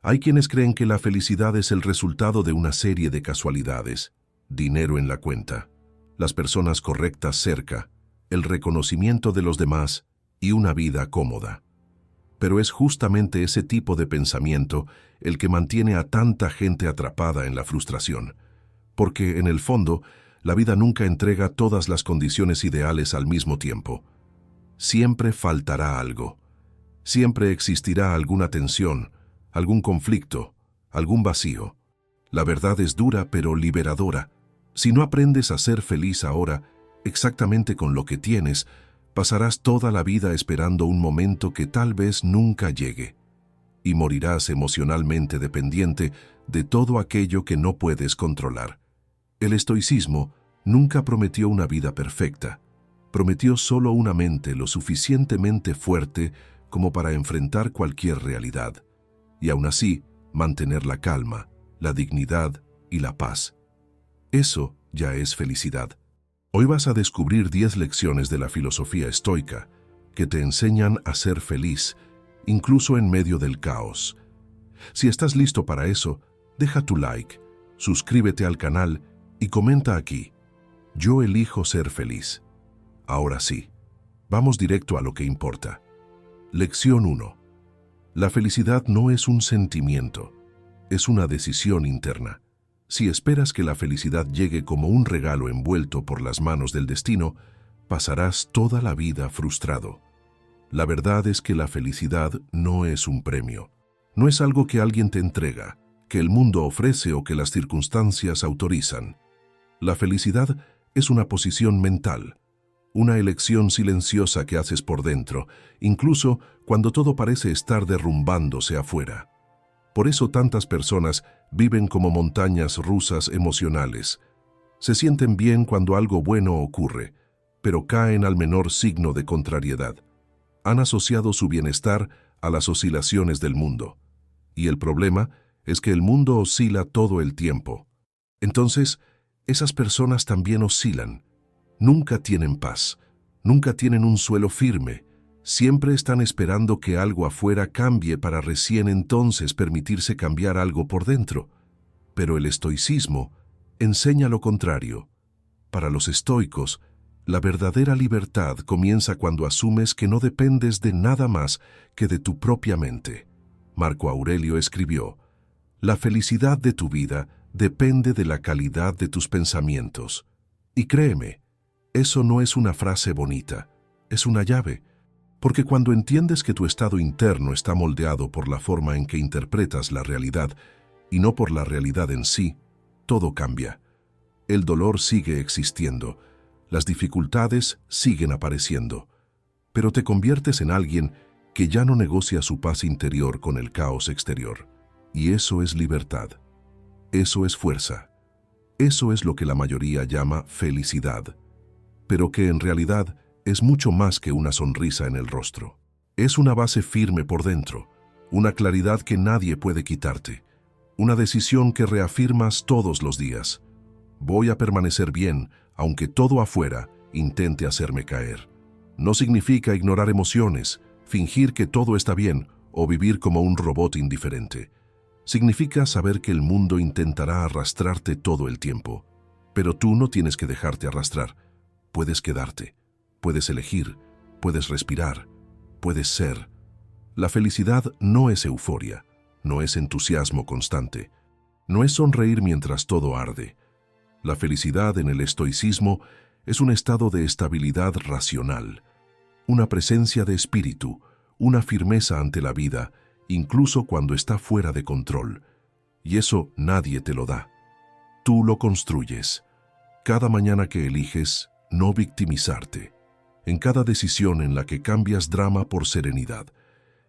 Hay quienes creen que la felicidad es el resultado de una serie de casualidades: dinero en la cuenta, las personas correctas cerca, el reconocimiento de los demás y una vida cómoda. Pero es justamente ese tipo de pensamiento el que mantiene a tanta gente atrapada en la frustración, porque en el fondo la vida nunca entrega todas las condiciones ideales al mismo tiempo. Siempre faltará algo. Siempre existirá alguna tensión, algún conflicto, algún vacío. La verdad es dura pero liberadora. Si no aprendes a ser feliz ahora, exactamente con lo que tienes, pasarás toda la vida esperando un momento que tal vez nunca llegue, y morirás emocionalmente dependiente de todo aquello que no puedes controlar. El estoicismo nunca prometió una vida perfecta. Prometió solo una mente lo suficientemente fuerte como para enfrentar cualquier realidad, y aún así mantener la calma, la dignidad y la paz. Eso ya es felicidad. Hoy vas a descubrir 10 lecciones de la filosofía estoica que te enseñan a ser feliz, incluso en medio del caos. Si estás listo para eso, deja tu like, suscríbete al canal y comenta aquí: yo elijo ser feliz. Ahora sí, vamos directo a lo que importa. Lección 1. La felicidad no es un sentimiento, es una decisión interna. Si esperas que la felicidad llegue como un regalo envuelto por las manos del destino, pasarás toda la vida frustrado. La verdad es que la felicidad no es un premio. No es algo que alguien te entrega, que el mundo ofrece o que las circunstancias autorizan. La felicidad es una posición mental, una elección silenciosa que haces por dentro, incluso cuando todo parece estar derrumbándose afuera. Por eso tantas personas viven como montañas rusas emocionales. Se sienten bien cuando algo bueno ocurre, pero caen al menor signo de contrariedad. Han asociado su bienestar a las oscilaciones del mundo. Y el problema es que el mundo oscila todo el tiempo. Entonces, esas personas también oscilan. Nunca tienen paz, nunca tienen un suelo firme. Siempre están esperando que algo afuera cambie para recién entonces permitirse cambiar algo por dentro. Pero el estoicismo enseña lo contrario. Para los estoicos, la verdadera libertad comienza cuando asumes que no dependes de nada más que de tu propia mente. Marco Aurelio escribió: la felicidad de tu vida depende de la calidad de tus pensamientos. Y créeme, eso no es una frase bonita, es una llave. Porque cuando entiendes que tu estado interno está moldeado por la forma en que interpretas la realidad y no por la realidad en sí, todo cambia. El dolor sigue existiendo, las dificultades siguen apareciendo, pero te conviertes en alguien que ya no negocia su paz interior con el caos exterior. Y eso es libertad. Eso es fuerza. Eso es lo que la mayoría llama felicidad, pero que en realidad es mucho más que una sonrisa en el rostro. Es una base firme por dentro, una claridad que nadie puede quitarte, una decisión que reafirmas todos los días. Voy a permanecer bien, aunque todo afuera intente hacerme caer. No significa ignorar emociones, fingir que todo está bien o vivir como un robot indiferente. Significa saber que el mundo intentará arrastrarte todo el tiempo, pero tú no tienes que dejarte arrastrar. Puedes quedarte. Puedes elegir, puedes respirar, puedes ser. La felicidad no es euforia, no es entusiasmo constante, no es sonreír mientras todo arde. La felicidad en el estoicismo es un estado de estabilidad racional, una presencia de espíritu, una firmeza ante la vida, incluso cuando está fuera de control. Y eso nadie te lo da. Tú lo construyes. Cada mañana que eliges no victimizarte, en cada decisión en la que cambias drama por serenidad,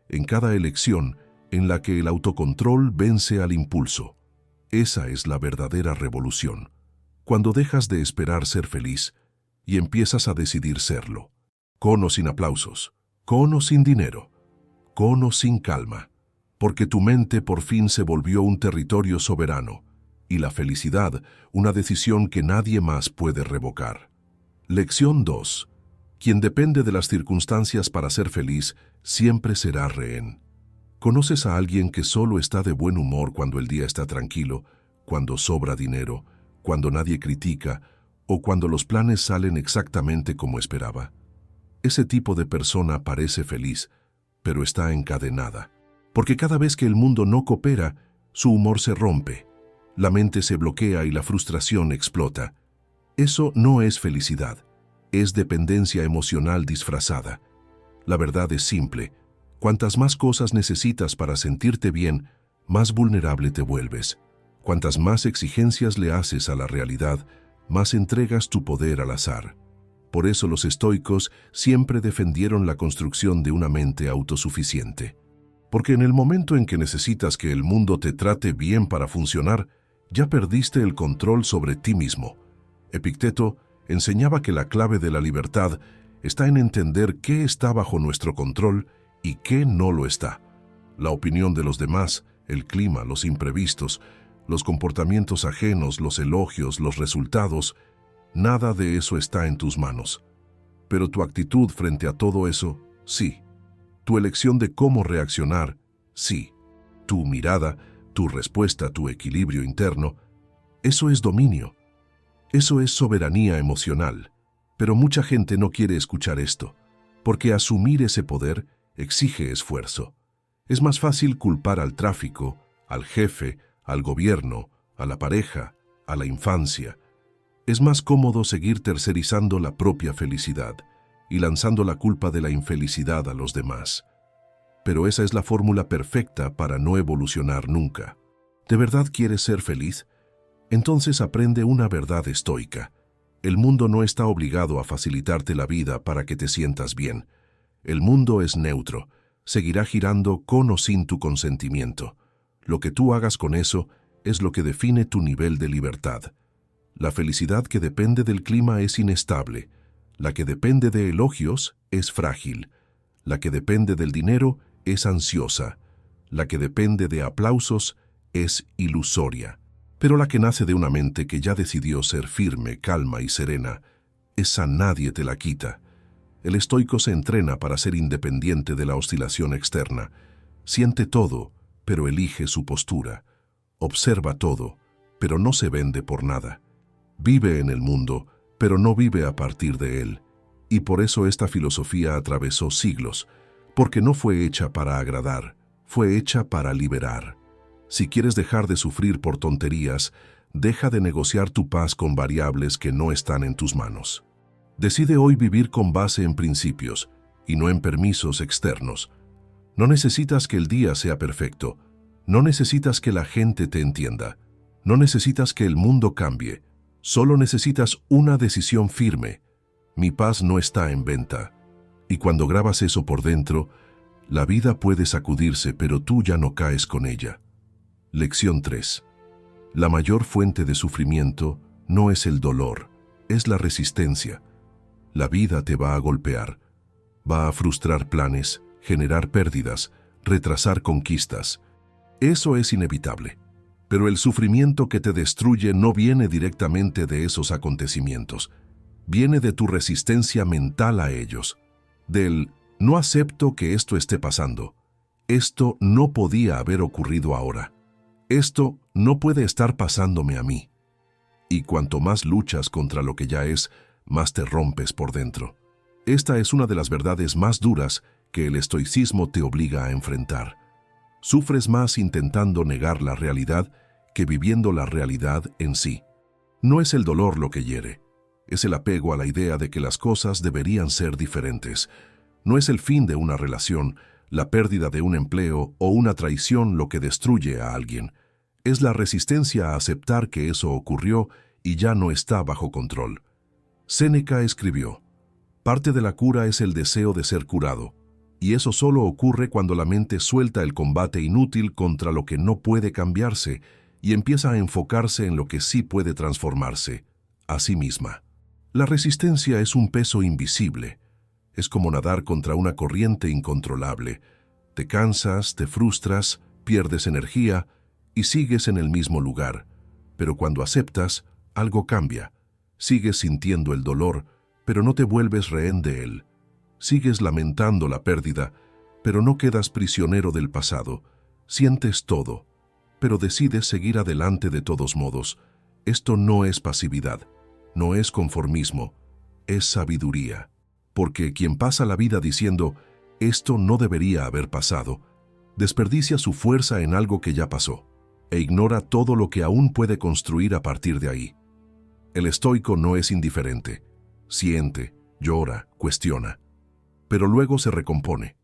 en cada elección en la que el autocontrol vence al impulso. Esa es la verdadera revolución, cuando dejas de esperar ser feliz y empiezas a decidir serlo, con o sin aplausos, con o sin dinero, con o sin calma, porque tu mente por fin se volvió un territorio soberano, y la felicidad una decisión que nadie más puede revocar. Lección 2. Quien depende de las circunstancias para ser feliz siempre será rehén. ¿Conoces a alguien que solo está de buen humor cuando el día está tranquilo, cuando sobra dinero, cuando nadie critica o cuando los planes salen exactamente como esperaba? Ese tipo de persona parece feliz, pero está encadenada. Porque cada vez que el mundo no coopera, su humor se rompe, la mente se bloquea y la frustración explota. Eso no es felicidad, es dependencia emocional disfrazada. La verdad es simple: cuantas más cosas necesitas para sentirte bien, más vulnerable te vuelves. Cuantas más exigencias le haces a la realidad, más entregas tu poder al azar. Por eso los estoicos siempre defendieron la construcción de una mente autosuficiente. Porque en el momento en que necesitas que el mundo te trate bien para funcionar, ya perdiste el control sobre ti mismo. Epicteto enseñaba que la clave de la libertad está en entender qué está bajo nuestro control y qué no lo está. La opinión de los demás, el clima, los imprevistos, los comportamientos ajenos, los elogios, los resultados, nada de eso está en tus manos. Pero tu actitud frente a todo eso, sí. Tu elección de cómo reaccionar, sí. Tu mirada, tu respuesta, tu equilibrio interno, eso es dominio. Eso es soberanía emocional. Pero mucha gente no quiere escuchar esto, porque asumir ese poder exige esfuerzo. Es más fácil culpar al tráfico, al jefe, al gobierno, a la pareja, a la infancia. Es más cómodo seguir tercerizando la propia felicidad y lanzando la culpa de la infelicidad a los demás. Pero esa es la fórmula perfecta para no evolucionar nunca. ¿De verdad quieres ser feliz? Entonces aprende una verdad estoica. El mundo no está obligado a facilitarte la vida para que te sientas bien. El mundo es neutro, seguirá girando con o sin tu consentimiento. Lo que tú hagas con eso es lo que define tu nivel de libertad. La felicidad que depende del clima es inestable. La que depende de elogios es frágil. La que depende del dinero es ansiosa. La que depende de aplausos es ilusoria. Pero la que nace de una mente que ya decidió ser firme, calma y serena, esa nadie te la quita. El estoico se entrena para ser independiente de la oscilación externa. Siente todo, pero elige su postura. Observa todo, pero no se vende por nada. Vive en el mundo, pero no vive a partir de él. Y por eso esta filosofía atravesó siglos, porque no fue hecha para agradar, fue hecha para liberar. Si quieres dejar de sufrir por tonterías, deja de negociar tu paz con variables que no están en tus manos. Decide hoy vivir con base en principios y no en permisos externos. No necesitas que el día sea perfecto. No necesitas que la gente te entienda. No necesitas que el mundo cambie. Solo necesitas una decisión firme. Mi paz no está en venta. Y cuando grabas eso por dentro, la vida puede sacudirse, pero tú ya no caes con ella. Lección 3. La mayor fuente de sufrimiento no es el dolor, es la resistencia. La vida te va a golpear, va a frustrar planes, generar pérdidas, retrasar conquistas. Eso es inevitable. Pero el sufrimiento que te destruye no viene directamente de esos acontecimientos. Viene de tu resistencia mental a ellos. Del no acepto que esto esté pasando. Esto no podía haber ocurrido ahora. Esto no puede estar pasándome a mí. Y cuanto más luchas contra lo que ya es, más te rompes por dentro. Esta es una de las verdades más duras que el estoicismo te obliga a enfrentar. Sufres más intentando negar la realidad que viviendo la realidad en sí. No es el dolor lo que hiere, es el apego a la idea de que las cosas deberían ser diferentes. No es el fin de una relación, la pérdida de un empleo o una traición lo que destruye a alguien. Es la resistencia a aceptar que eso ocurrió y ya no está bajo control. Séneca escribió: parte de la cura es el deseo de ser curado, y eso solo ocurre cuando la mente suelta el combate inútil contra lo que no puede cambiarse y empieza a enfocarse en lo que sí puede transformarse, a sí misma. La resistencia es un peso invisible. Es como nadar contra una corriente incontrolable. Te cansas, te frustras, pierdes energía y sigues en el mismo lugar. Pero cuando aceptas, algo cambia. Sigues sintiendo el dolor, pero no te vuelves rehén de él. Sigues lamentando la pérdida, pero no quedas prisionero del pasado. Sientes todo, pero decides seguir adelante de todos modos. Esto no es pasividad, no es conformismo, es sabiduría. Porque quien pasa la vida diciendo, esto no debería haber pasado, desperdicia su fuerza en algo que ya pasó, e ignora todo lo que aún puede construir a partir de ahí. El estoico no es indiferente, siente, llora, cuestiona, pero luego se recompone,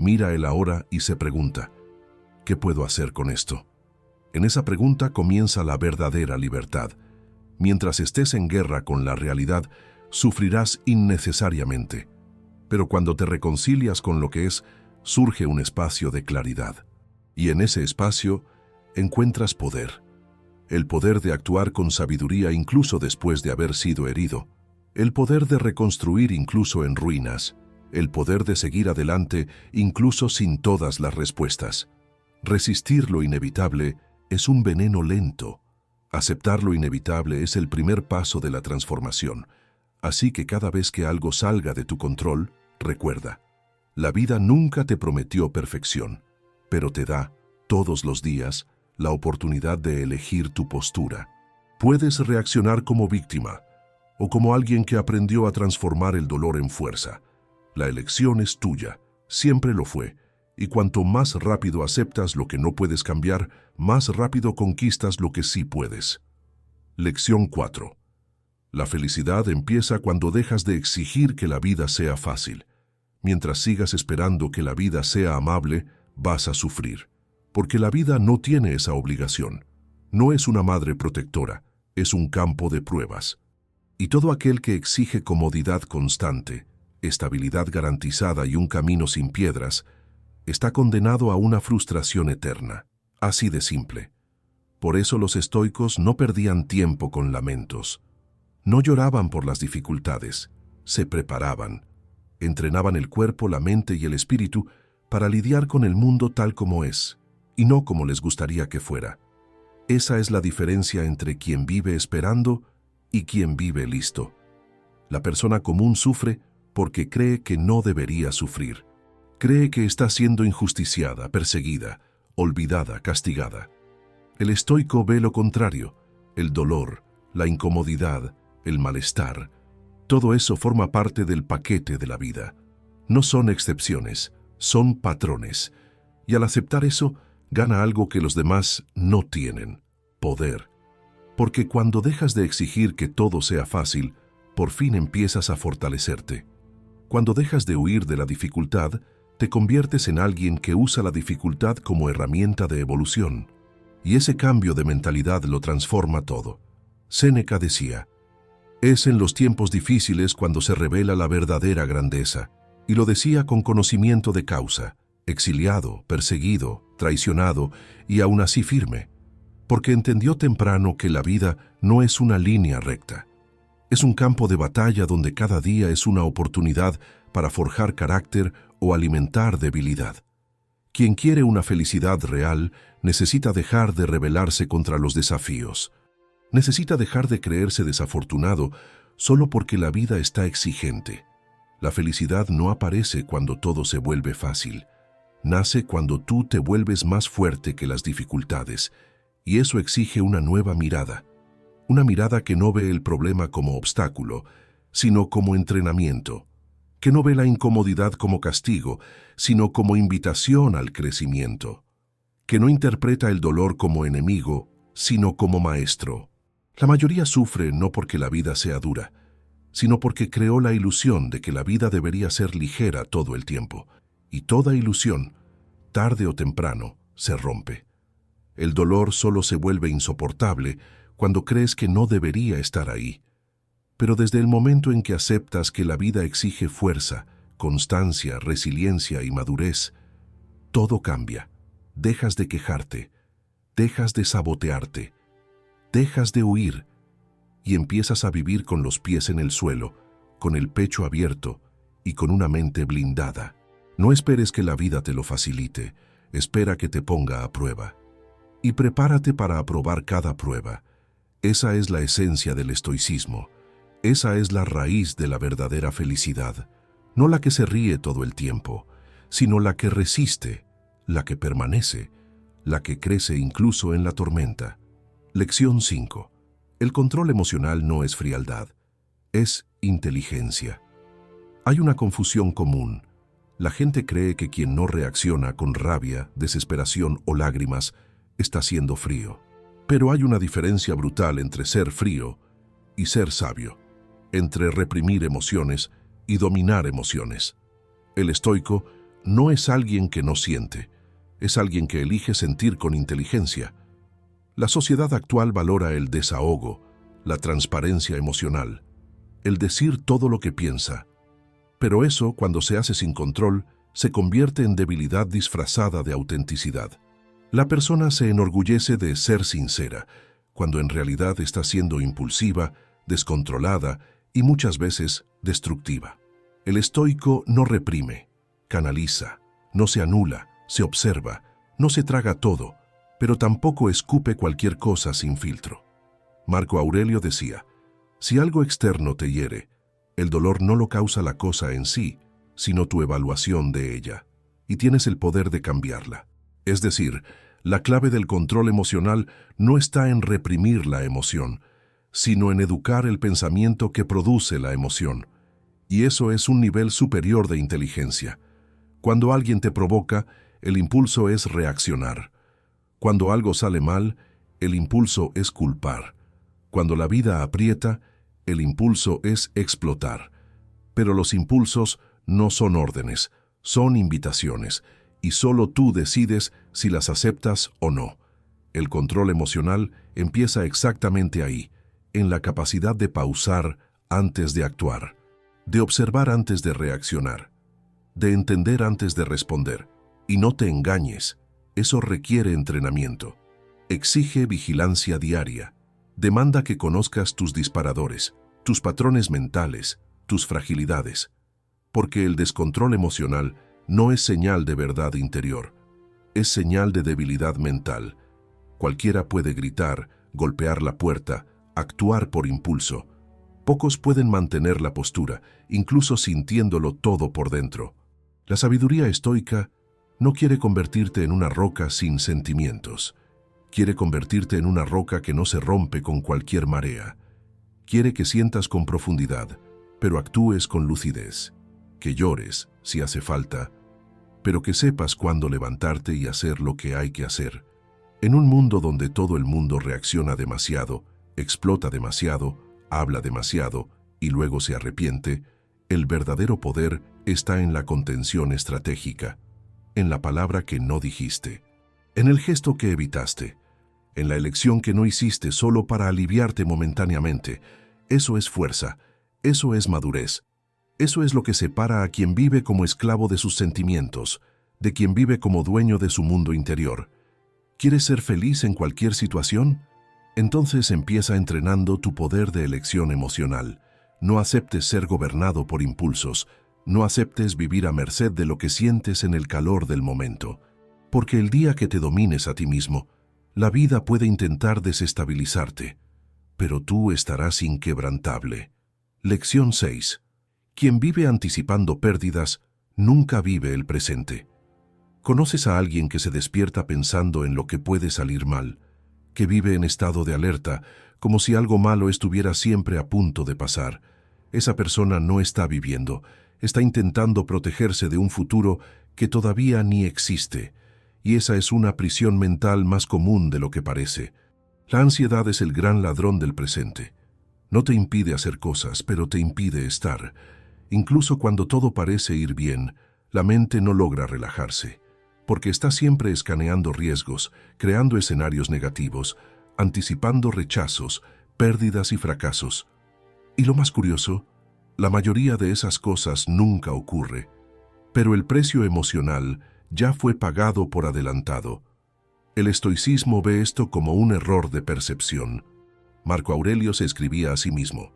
mira el ahora y se pregunta, ¿qué puedo hacer con esto? En esa pregunta comienza la verdadera libertad. Mientras estés en guerra con la realidad, sufrirás innecesariamente. Pero cuando te reconcilias con lo que es, surge un espacio de claridad. Y en ese espacio encuentras poder. El poder de actuar con sabiduría incluso después de haber sido herido. El poder de reconstruir incluso en ruinas. El poder de seguir adelante incluso sin todas las respuestas. Resistir lo inevitable es un veneno lento. Aceptar lo inevitable es el primer paso de la transformación. Así que cada vez que algo salga de tu control, recuerda, la vida nunca te prometió perfección, pero te da, todos los días, la oportunidad de elegir tu postura. Puedes reaccionar como víctima o como alguien que aprendió a transformar el dolor en fuerza. La elección es tuya, siempre lo fue, y cuanto más rápido aceptas lo que no puedes cambiar, más rápido conquistas lo que sí puedes. Lección 4. La felicidad empieza cuando dejas de exigir que la vida sea fácil. Mientras sigas esperando que la vida sea amable, vas a sufrir. Porque la vida no tiene esa obligación. No es una madre protectora, es un campo de pruebas. Y todo aquel que exige comodidad constante, estabilidad garantizada y un camino sin piedras, está condenado a una frustración eterna. Así de simple. Por eso los estoicos no perdían tiempo con lamentos. No lloraban por las dificultades, se preparaban. Entrenaban el cuerpo, la mente y el espíritu para lidiar con el mundo tal como es, y no como les gustaría que fuera. Esa es la diferencia entre quien vive esperando y quien vive listo. La persona común sufre porque cree que no debería sufrir. Cree que está siendo injusticiada, perseguida, olvidada, castigada. El estoico ve lo contrario, el dolor, la incomodidad, el malestar. Todo eso forma parte del paquete de la vida. No son excepciones, son patrones. Y al aceptar eso, gana algo que los demás no tienen, poder. Porque cuando dejas de exigir que todo sea fácil, por fin empiezas a fortalecerte. Cuando dejas de huir de la dificultad, te conviertes en alguien que usa la dificultad como herramienta de evolución. Y ese cambio de mentalidad lo transforma todo. Séneca decía, es en los tiempos difíciles cuando se revela la verdadera grandeza, y lo decía con conocimiento de causa, exiliado, perseguido, traicionado y aún así firme, porque entendió temprano que la vida no es una línea recta. Es un campo de batalla donde cada día es una oportunidad para forjar carácter o alimentar debilidad. Quien quiere una felicidad real necesita dejar de rebelarse contra los desafíos. Necesita dejar de creerse desafortunado solo porque la vida está exigente. La felicidad no aparece cuando todo se vuelve fácil. Nace cuando tú te vuelves más fuerte que las dificultades, y eso exige una nueva mirada. Una mirada que no ve el problema como obstáculo, sino como entrenamiento. Que no ve la incomodidad como castigo, sino como invitación al crecimiento. Que no interpreta el dolor como enemigo, sino como maestro. La mayoría sufre no porque la vida sea dura, sino porque creó la ilusión de que la vida debería ser ligera todo el tiempo. Y toda ilusión, tarde o temprano, se rompe. El dolor solo se vuelve insoportable cuando crees que no debería estar ahí. Pero desde el momento en que aceptas que la vida exige fuerza, constancia, resiliencia y madurez, todo cambia. Dejas de quejarte, dejas de sabotearte, dejas de huir y empiezas a vivir con los pies en el suelo, con el pecho abierto y con una mente blindada. No esperes que la vida te lo facilite, espera que te ponga a prueba. Y prepárate para aprobar cada prueba. Esa es la esencia del estoicismo. Esa es la raíz de la verdadera felicidad, no la que se ríe todo el tiempo, sino la que resiste, la que permanece, la que crece incluso en la tormenta. Lección 5. El control emocional no es frialdad, es inteligencia. Hay una confusión común. La gente cree que quien no reacciona con rabia, desesperación o lágrimas está siendo frío. Pero hay una diferencia brutal entre ser frío y ser sabio, entre reprimir emociones y dominar emociones. El estoico no es alguien que no siente, es alguien que elige sentir con inteligencia. La sociedad actual valora el desahogo, la transparencia emocional, el decir todo lo que piensa. Pero eso, cuando se hace sin control, se convierte en debilidad disfrazada de autenticidad. La persona se enorgullece de ser sincera, cuando en realidad está siendo impulsiva, descontrolada y muchas veces destructiva. El estoico no reprime, canaliza, no se anula, se observa, no se traga todo, pero tampoco escupe cualquier cosa sin filtro. Marco Aurelio decía, si algo externo te hiere, el dolor no lo causa la cosa en sí, sino tu evaluación de ella, y tienes el poder de cambiarla. Es decir, la clave del control emocional no está en reprimir la emoción, sino en educar el pensamiento que produce la emoción. Y eso es un nivel superior de inteligencia. Cuando alguien te provoca, el impulso es reaccionar. Cuando algo sale mal, el impulso es culpar. Cuando la vida aprieta, el impulso es explotar. Pero los impulsos no son órdenes, son invitaciones, y solo tú decides si las aceptas o no. El control emocional empieza exactamente ahí, en la capacidad de pausar antes de actuar, de observar antes de reaccionar, de entender antes de responder. Y no te engañes, eso requiere entrenamiento. Exige vigilancia diaria. Demanda que conozcas tus disparadores, tus patrones mentales, tus fragilidades. Porque el descontrol emocional no es señal de verdad interior, es señal de debilidad mental. Cualquiera puede gritar, golpear la puerta, actuar por impulso. Pocos pueden mantener la postura, incluso sintiéndolo todo por dentro. La sabiduría estoica no quiere convertirte en una roca sin sentimientos. Quiere convertirte en una roca que no se rompe con cualquier marea. Quiere que sientas con profundidad, pero actúes con lucidez. Que llores, si hace falta, pero que sepas cuándo levantarte y hacer lo que hay que hacer. En un mundo donde todo el mundo reacciona demasiado, explota demasiado, habla demasiado y luego se arrepiente, el verdadero poder está en la contención estratégica, en la palabra que no dijiste, en el gesto que evitaste, en la elección que no hiciste solo para aliviarte momentáneamente. Eso es fuerza, eso es madurez. Eso es lo que separa a quien vive como esclavo de sus sentimientos, de quien vive como dueño de su mundo interior. ¿Quieres ser feliz en cualquier situación? Entonces empieza entrenando tu poder de elección emocional. No aceptes ser gobernado por impulsos. No aceptes vivir a merced de lo que sientes en el calor del momento. Porque el día que te domines a ti mismo, la vida puede intentar desestabilizarte, pero tú estarás inquebrantable. Lección 6. Quien vive anticipando pérdidas, nunca vive el presente. ¿Conoces a alguien que se despierta pensando en lo que puede salir mal, que vive en estado de alerta, como si algo malo estuviera siempre a punto de pasar? Esa persona no está viviendo, está intentando protegerse de un futuro que todavía ni existe, y esa es una prisión mental más común de lo que parece. La ansiedad es el gran ladrón del presente. No te impide hacer cosas, pero te impide estar. Incluso cuando todo parece ir bien, la mente no logra relajarse, porque está siempre escaneando riesgos, creando escenarios negativos, anticipando rechazos, pérdidas y fracasos. Y lo más curioso, la mayoría de esas cosas nunca ocurre, pero el precio emocional ya fue pagado por adelantado. El estoicismo ve esto como un error de percepción. Marco Aurelio se escribía a sí mismo: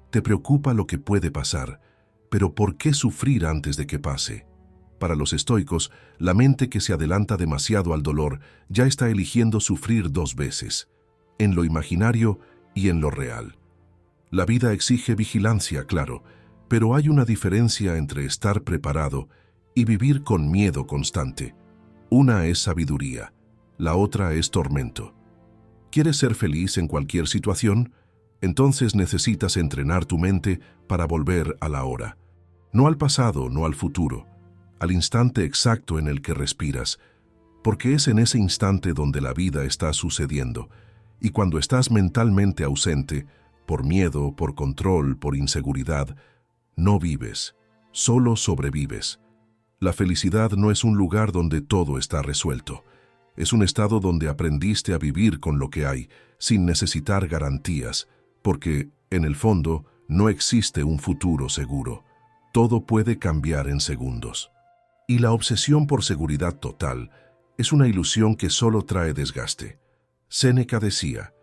«Te preocupa lo que puede pasar, pero ¿por qué sufrir antes de que pase?». Para los estoicos, la mente que se adelanta demasiado al dolor ya está eligiendo sufrir dos veces, en lo imaginario y en lo real. La vida exige vigilancia, claro, pero hay una diferencia entre estar preparado y vivir con miedo constante. Una es sabiduría, la otra es tormento. ¿Quieres ser feliz en cualquier situación? Entonces necesitas entrenar tu mente para volver a la hora. No al pasado, no al futuro, al instante exacto en el que respiras, porque es en ese instante donde la vida está sucediendo, y cuando estás mentalmente ausente, por miedo, por control, por inseguridad, no vives, solo sobrevives. La felicidad no es un lugar donde todo está resuelto. Es un estado donde aprendiste a vivir con lo que hay, sin necesitar garantías, porque, en el fondo, no existe un futuro seguro. Todo puede cambiar en segundos. Y la obsesión por seguridad total es una ilusión que solo trae desgaste. Séneca decía,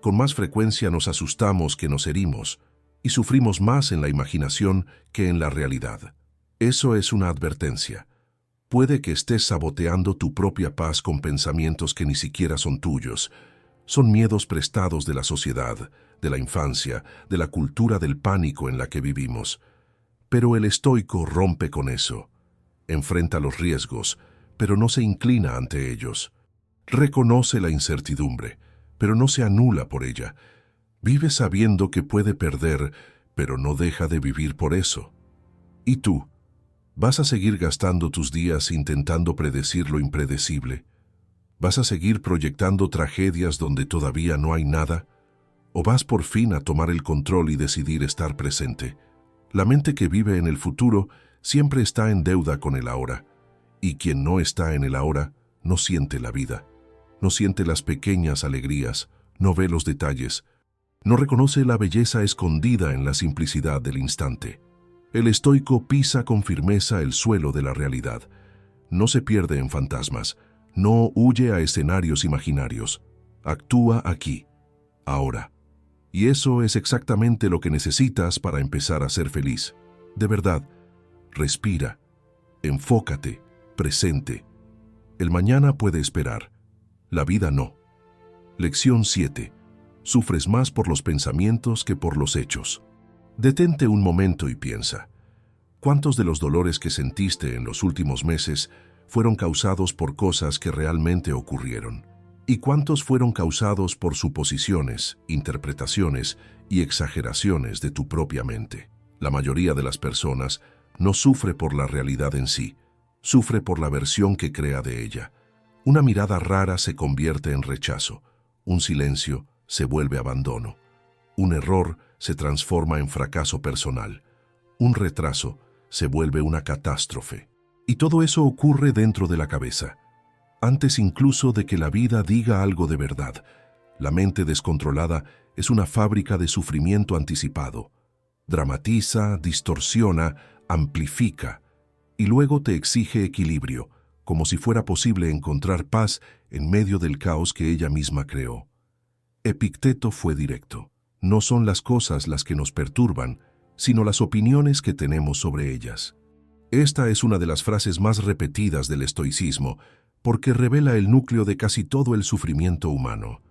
con más frecuencia nos asustamos que nos herimos, y sufrimos más en la imaginación que en la realidad. Eso es una advertencia. Puede que estés saboteando tu propia paz con pensamientos que ni siquiera son tuyos. Son miedos prestados de la sociedad, de la infancia, de la cultura del pánico en la que vivimos. Pero el estoico rompe con eso. Enfrenta los riesgos, pero no se inclina ante ellos. Reconoce la incertidumbre, pero no se anula por ella. Vive sabiendo que puede perder, pero no deja de vivir por eso. ¿Y tú? ¿Vas a seguir gastando tus días intentando predecir lo impredecible? ¿Vas a seguir proyectando tragedias donde todavía no hay nada? ¿O vas por fin a tomar el control y decidir estar presente? La mente que vive en el futuro siempre está en deuda con el ahora, y quien no está en el ahora no siente la vida, no siente las pequeñas alegrías, no ve los detalles, no reconoce la belleza escondida en la simplicidad del instante. El estoico pisa con firmeza el suelo de la realidad. No se pierde en fantasmas, no huye a escenarios imaginarios. Actúa aquí, ahora. Y eso es exactamente lo que necesitas para empezar a ser feliz. De verdad, respira, enfócate, presente. El mañana puede esperar, la vida no. Lección 7. Sufres más por los pensamientos que por los hechos. Detente un momento y piensa. ¿Cuántos de los dolores que sentiste en los últimos meses fueron causados por cosas que realmente ocurrieron? ¿Y cuántos fueron causados por suposiciones, interpretaciones y exageraciones de tu propia mente? La mayoría de las personas no sufre por la realidad en sí, sufre por la versión que crea de ella. Una mirada rara se convierte en rechazo, un silencio se vuelve abandono, un error se transforma en fracaso personal, un retraso se vuelve una catástrofe. Y todo eso ocurre dentro de la cabeza. Antes incluso de que la vida diga algo de verdad, la mente descontrolada es una fábrica de sufrimiento anticipado. Dramatiza, distorsiona, amplifica, y luego te exige equilibrio, como si fuera posible encontrar paz en medio del caos que ella misma creó. Epicteto fue directo. No son las cosas las que nos perturban, sino las opiniones que tenemos sobre ellas. Esta es una de las frases más repetidas del estoicismo, porque revela el núcleo de casi todo el sufrimiento humano.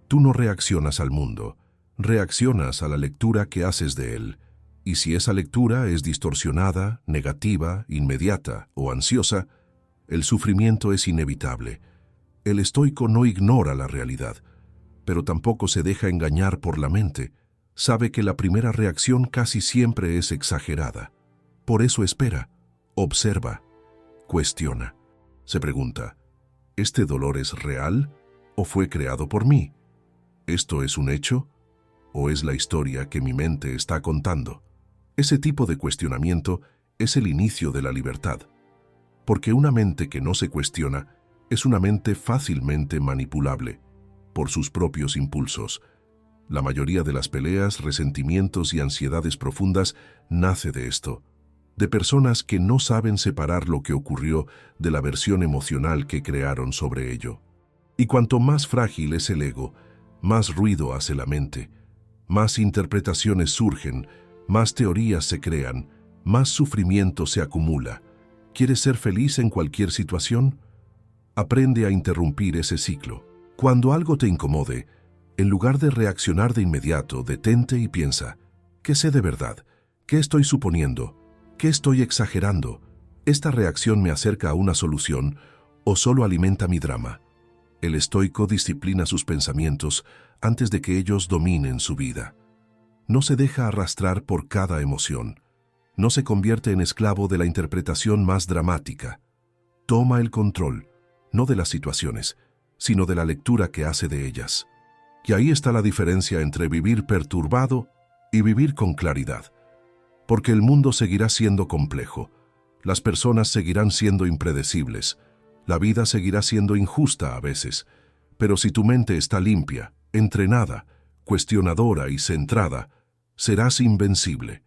Tú no reaccionas al mundo, reaccionas a la lectura que haces de él. Y si esa lectura es distorsionada, negativa, inmediata o ansiosa, el sufrimiento es inevitable. El estoico no ignora la realidad, pero tampoco se deja engañar por la mente. Sabe que la primera reacción casi siempre es exagerada. Por eso espera, observa, cuestiona. Se pregunta, ¿este dolor es real o fue creado por mí? ¿Esto es un hecho o es la historia que mi mente está contando? Ese tipo de cuestionamiento es el inicio de la libertad, porque una mente que no se cuestiona es una mente fácilmente manipulable por sus propios impulsos. La mayoría de las peleas, resentimientos y ansiedades profundas nace de esto, de personas que no saben separar lo que ocurrió de la versión emocional que crearon sobre ello. Y cuanto más frágil es el ego, más ruido hace la mente, más interpretaciones surgen, más teorías se crean, más sufrimiento se acumula. ¿Quieres ser feliz en cualquier situación? Aprende a interrumpir ese ciclo. Cuando algo te incomode, en lugar de reaccionar de inmediato, detente y piensa, ¿qué sé de verdad? ¿Qué estoy suponiendo? ¿Qué estoy exagerando? ¿Esta reacción me acerca a una solución o solo alimenta mi drama? El estoico disciplina sus pensamientos antes de que ellos dominen su vida. No se deja arrastrar por cada emoción. No se convierte en esclavo de la interpretación más dramática. Toma el control, no de las situaciones, sino de la lectura que hace de ellas. Y ahí está la diferencia entre vivir perturbado y vivir con claridad. Porque el mundo seguirá siendo complejo, las personas seguirán siendo impredecibles, la vida seguirá siendo injusta a veces, pero si tu mente está limpia, entrenada, cuestionadora y centrada, serás invencible.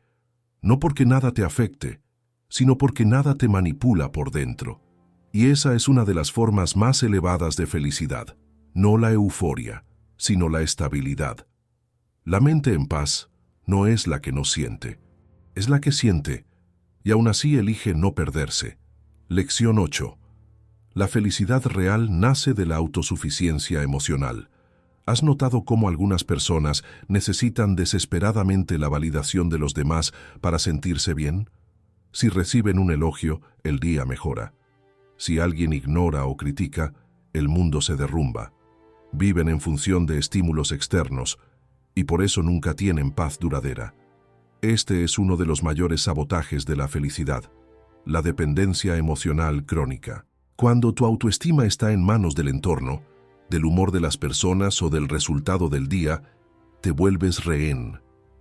No porque nada te afecte, sino porque nada te manipula por dentro. Y esa es una de las formas más elevadas de felicidad, no la euforia, sino la estabilidad. La mente en paz no es la que no siente, es la que siente, y aún así elige no perderse. Lección 8. La felicidad real nace de la autosuficiencia emocional. ¿Has notado cómo algunas personas necesitan desesperadamente la validación de los demás para sentirse bien? Si reciben un elogio, el día mejora. Si alguien ignora o critica, el mundo se derrumba. Viven en función de estímulos externos y por eso nunca tienen paz duradera. Este es uno de los mayores sabotajes de la felicidad, la dependencia emocional crónica. Cuando tu autoestima está en manos del entorno, del humor de las personas o del resultado del día, te vuelves rehén.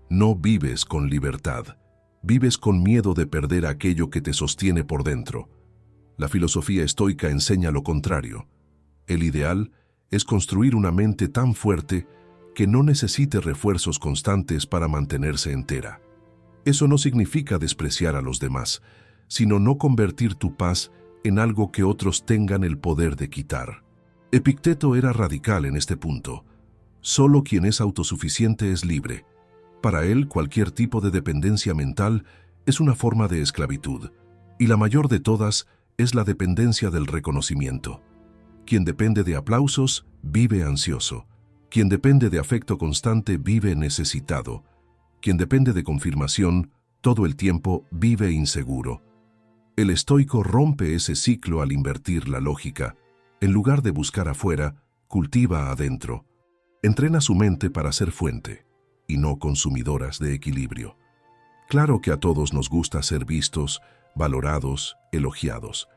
No vives con libertad, vives con miedo de perder aquello que te sostiene por dentro. La filosofía estoica enseña lo contrario. El ideal es construir una mente tan fuerte que no necesite refuerzos constantes para mantenerse entera. Eso no significa despreciar a los demás, sino no convertir tu paz en algo que otros tengan el poder de quitar. Epicteto era radical en este punto. Solo quien es autosuficiente es libre. Para él, cualquier tipo de dependencia mental es una forma de esclavitud, y la mayor de todas es la dependencia del reconocimiento. Quien depende de aplausos, vive ansioso. Quien depende de afecto constante, vive necesitado. Quien depende de confirmación, todo el tiempo vive inseguro. El estoico rompe ese ciclo al invertir la lógica. En lugar de buscar afuera, cultiva adentro. Entrena su mente para ser fuente, y no consumidoras de equilibrio. Claro que a todos nos gusta ser vistos, valorados, elogiados.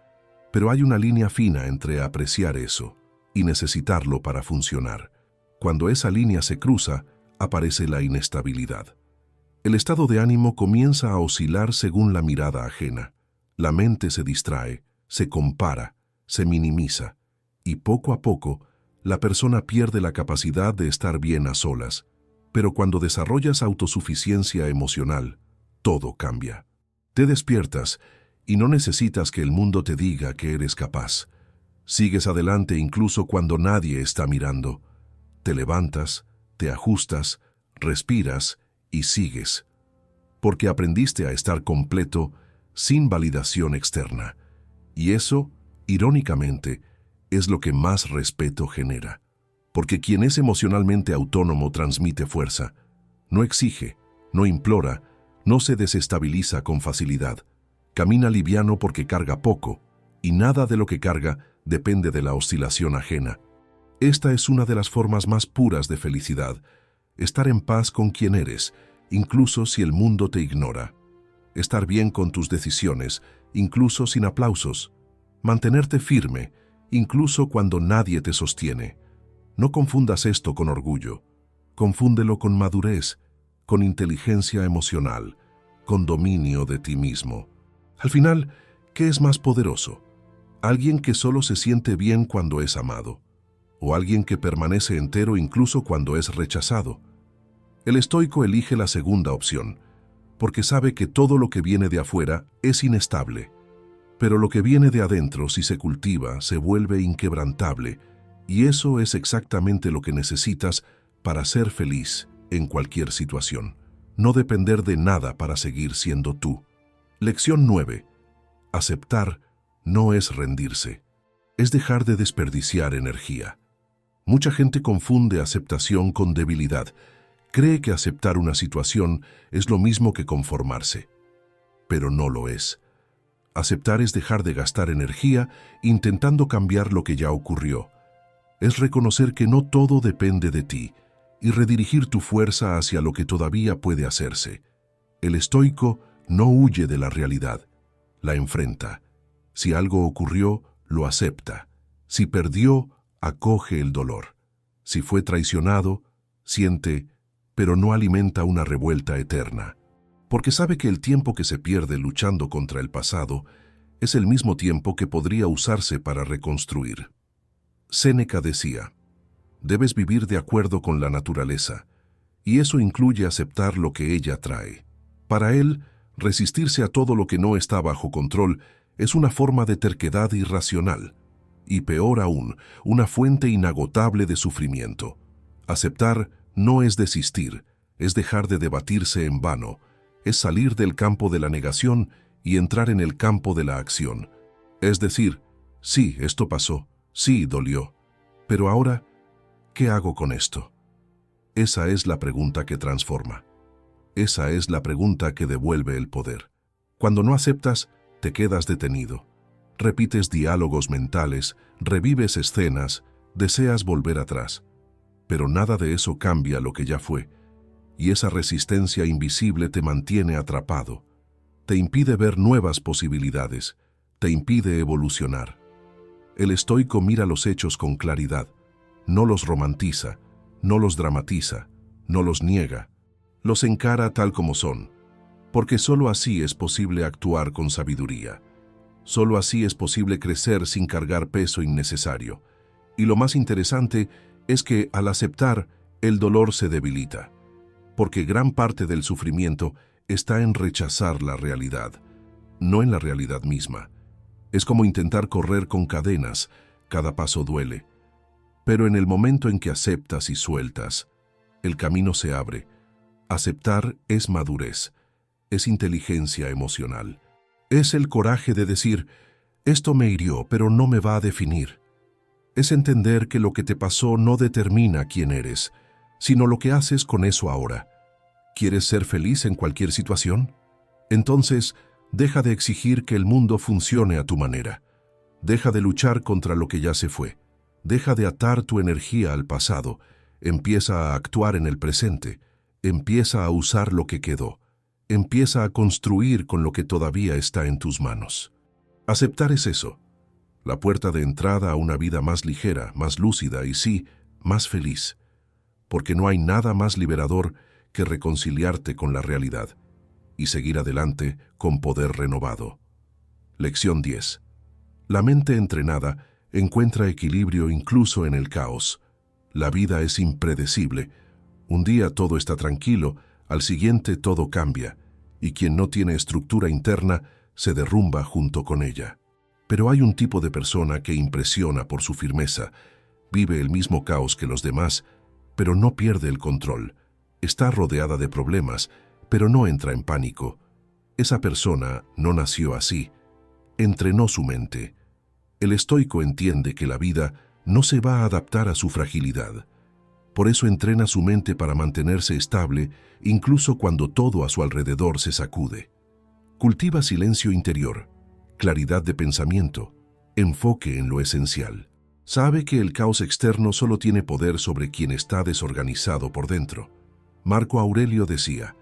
Pero hay una línea fina entre apreciar eso y necesitarlo para funcionar. Cuando esa línea se cruza, aparece la inestabilidad. El estado de ánimo comienza a oscilar según la mirada ajena. La mente se distrae, se compara, se minimiza, y poco a poco, la persona pierde la capacidad de estar bien a solas. Pero cuando desarrollas autosuficiencia emocional, todo cambia. Te despiertas y no necesitas que el mundo te diga que eres capaz. Sigues adelante incluso cuando nadie está mirando. Te levantas, te ajustas, respiras y sigues. Porque aprendiste a estar completo sin validación externa. Y eso, irónicamente, es lo que más respeto genera. Porque quien es emocionalmente autónomo transmite fuerza. No exige, no implora, no se desestabiliza con facilidad. Camina liviano porque carga poco, y nada de lo que carga depende de la oscilación ajena. Esta es una de las formas más puras de felicidad, estar en paz con quien eres, incluso si el mundo te ignora. Estar bien con tus decisiones, incluso sin aplausos. Mantenerte firme, incluso cuando nadie te sostiene. No confundas esto con orgullo. Confúndelo con madurez, con inteligencia emocional, con dominio de ti mismo. Al final, ¿qué es más poderoso? ¿Alguien que solo se siente bien cuando es amado? ¿O alguien que permanece entero incluso cuando es rechazado? El estoico elige la segunda opción, porque sabe que todo lo que viene de afuera es inestable. Pero lo que viene de adentro, si se cultiva, se vuelve inquebrantable, y eso es exactamente lo que necesitas para ser feliz en cualquier situación. No depender de nada para seguir siendo tú. Lección 9. Aceptar no es rendirse, es dejar de desperdiciar energía. Mucha gente confunde aceptación con debilidad. Cree que aceptar una situación es lo mismo que conformarse, pero no lo es. Aceptar es dejar de gastar energía intentando cambiar lo que ya ocurrió. Es reconocer que no todo depende de ti y redirigir tu fuerza hacia lo que todavía puede hacerse. El estoico no huye de la realidad, la enfrenta. Si algo ocurrió, lo acepta. Si perdió, acoge el dolor. Si fue traicionado, siente, pero no alimenta una revuelta eterna. Porque sabe que el tiempo que se pierde luchando contra el pasado es el mismo tiempo que podría usarse para reconstruir. Séneca decía, debes vivir de acuerdo con la naturaleza, y eso incluye aceptar lo que ella trae. Para él, resistirse a todo lo que no está bajo control es una forma de terquedad irracional, y peor aún, una fuente inagotable de sufrimiento. Aceptar no es desistir, es dejar de debatirse en vano, es salir del campo de la negación y entrar en el campo de la acción. Es decir, sí, esto pasó, sí, dolió, pero ahora, ¿qué hago con esto? Esa es la pregunta que transforma. Esa es la pregunta que devuelve el poder. Cuando no aceptas, te quedas detenido. Repites diálogos mentales, revives escenas, deseas volver atrás. Pero nada de eso cambia lo que ya fue, y esa resistencia invisible te mantiene atrapado. Te impide ver nuevas posibilidades, te impide evolucionar. El estoico mira los hechos con claridad, no los romantiza, no los dramatiza, no los niega, los encara tal como son, porque sólo así es posible actuar con sabiduría. Sólo así es posible crecer sin cargar peso innecesario. Y lo más interesante es que al aceptar, el dolor se debilita, porque gran parte del sufrimiento está en rechazar la realidad, no en la realidad misma. Es como intentar correr con cadenas, cada paso duele. Pero en el momento en que aceptas y sueltas, el camino se abre. Aceptar es madurez, es inteligencia emocional. Es el coraje de decir, esto me hirió, pero no me va a definir. Es entender que lo que te pasó no determina quién eres, sino lo que haces con eso ahora. ¿Quieres ser feliz en cualquier situación? Entonces, deja de exigir que el mundo funcione a tu manera. Deja de luchar contra lo que ya se fue. Deja de atar tu energía al pasado. Empieza a actuar en el presente. Empieza a usar lo que quedó. Empieza a construir con lo que todavía está en tus manos. Aceptar es eso, la puerta de entrada a una vida más ligera, más lúcida y sí, más feliz. Porque no hay nada más liberador que reconciliarte con la realidad y seguir adelante con poder renovado. Lección 10. La mente entrenada encuentra equilibrio incluso en el caos. La vida es impredecible. Un día todo está tranquilo, al siguiente todo cambia, y quien no tiene estructura interna se derrumba junto con ella. Pero hay un tipo de persona que impresiona por su firmeza, vive el mismo caos que los demás, pero no pierde el control. Está rodeada de problemas, pero no entra en pánico. Esa persona no nació así, entrenó su mente. El estoico entiende que la vida no se va a adaptar a su fragilidad. Por eso entrena su mente para mantenerse estable, incluso cuando todo a su alrededor se sacude. Cultiva silencio interior, claridad de pensamiento, enfoque en lo esencial. Sabe que el caos externo solo tiene poder sobre quien está desorganizado por dentro. Marco Aurelio decía,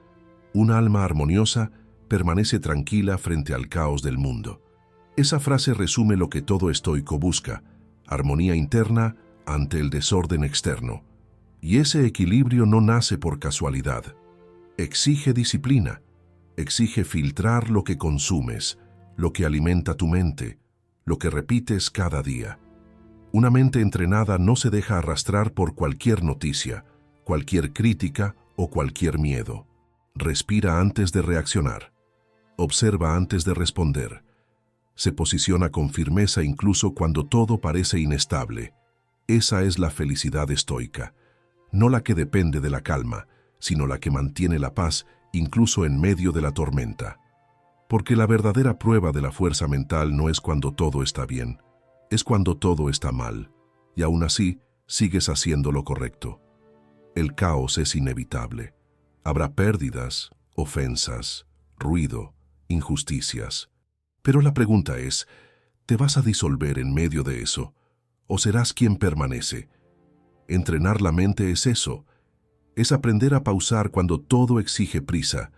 un alma armoniosa permanece tranquila frente al caos del mundo. Esa frase resume lo que todo estoico busca, armonía interna ante el desorden externo. Y ese equilibrio no nace por casualidad. Exige disciplina, exige filtrar lo que consumes, lo que alimenta tu mente, lo que repites cada día. Una mente entrenada no se deja arrastrar por cualquier noticia, cualquier crítica o cualquier miedo. Respira antes de reaccionar. Observa antes de responder. Se posiciona con firmeza incluso cuando todo parece inestable. Esa es la felicidad estoica. No la que depende de la calma, sino la que mantiene la paz incluso en medio de la tormenta. Porque la verdadera prueba de la fuerza mental no es cuando todo está bien, es cuando todo está mal, y aún así sigues haciendo lo correcto. El caos es inevitable. Habrá pérdidas, ofensas, ruido, injusticias. Pero la pregunta es, ¿te vas a disolver en medio de eso? ¿O serás quien permanece? Entrenar la mente es eso. Es aprender a pausar cuando todo exige prisa,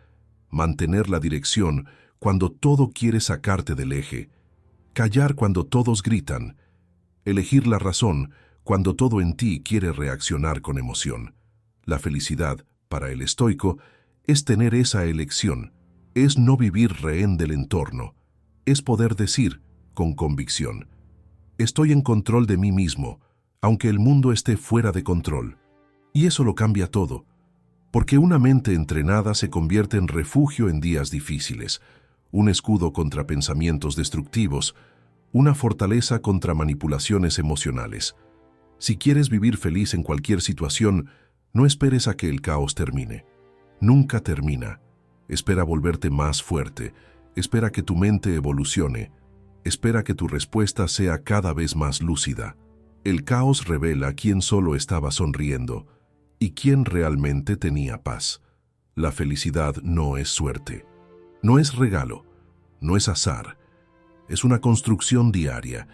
mantener la dirección cuando todo quiere sacarte del eje, callar cuando todos gritan, elegir la razón cuando todo en ti quiere reaccionar con emoción. La felicidad, para el estoico, es tener esa elección, es no vivir rehén del entorno, es poder decir, con convicción, estoy en control de mí mismo, aunque el mundo esté fuera de control. Y eso lo cambia todo, porque una mente entrenada se convierte en refugio en días difíciles, un escudo contra pensamientos destructivos, una fortaleza contra manipulaciones emocionales. Si quieres vivir feliz en cualquier situación, no esperes a que el caos termine. Nunca termina. Espera volverte más fuerte, espera que tu mente evolucione, espera que tu respuesta sea cada vez más lúcida. El caos revela quién solo estaba sonriendo y quién realmente tenía paz. La felicidad no es suerte, no es regalo, no es azar, es una construcción diaria.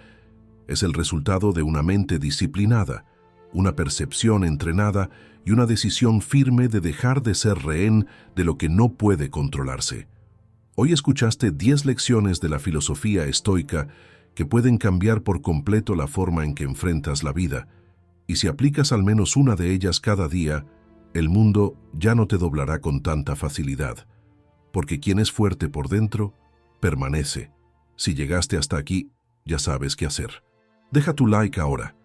Es el resultado de una mente disciplinada, una percepción entrenada y una decisión firme de dejar de ser rehén de lo que no puede controlarse. Hoy escuchaste 10 lecciones de la filosofía estoica que pueden cambiar por completo la forma en que enfrentas la vida, y si aplicas al menos una de ellas cada día, el mundo ya no te doblará con tanta facilidad, porque quien es fuerte por dentro, permanece. Si llegaste hasta aquí, ya sabes qué hacer. Deja tu like ahora.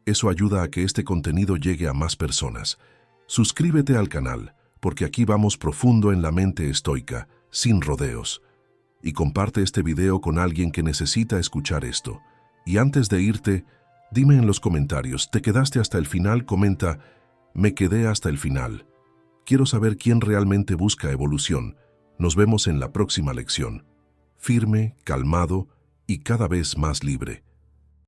Eso ayuda a que este contenido llegue a más personas. Suscríbete al canal, porque aquí vamos profundo en la mente estoica, sin rodeos. Y comparte este video con alguien que necesita escuchar esto. Y antes de irte, dime en los comentarios, ¿te quedaste hasta el final? Comenta, me quedé hasta el final. Quiero saber quién realmente busca evolución. Nos vemos en la próxima lección. Firme, calmado y cada vez más libre.